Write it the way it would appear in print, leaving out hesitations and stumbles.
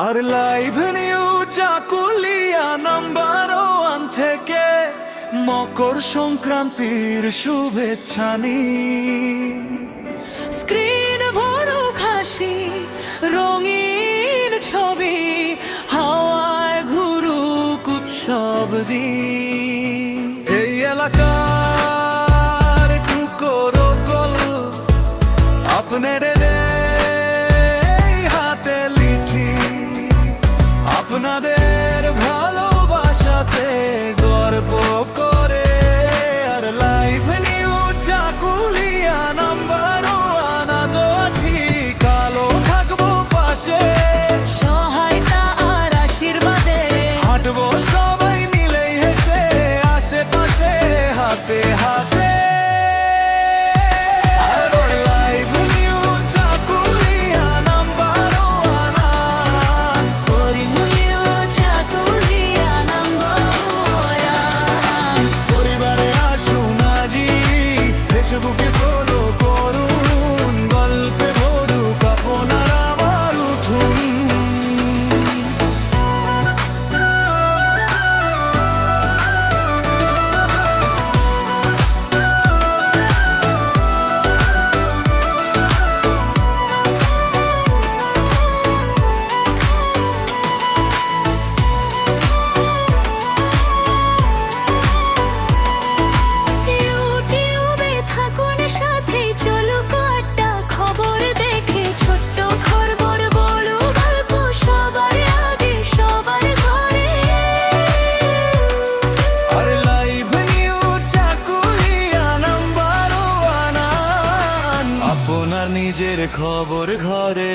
আর live news Chakulia number 1 থেকে মকর সংক্রান্তির শুভেচ্ছানি। Screen ভরুক হাসি, রঙিন ছবি, হাওয়ায় ঘুরুক উৎসব দিন। এই এলাকার টুকরো গল আপনার হাতে লিখি, আপনাদের ভালোবাসাতে গর্ব করে। আর লাইভ নিউজ চাকুলিয়া নাম্বার 1 আজও আছি, কালো থাকবো পাশে, সহায়তা আর আশীর্বাদে হাঁটবো সবাই মিলেই হেসে, আশেপাশে হাতে হাতে। বুকে ফলো করুন, গল্পে ভরুক আপনার আমার উঠুন। আপনার নিজের খবর ঘরে।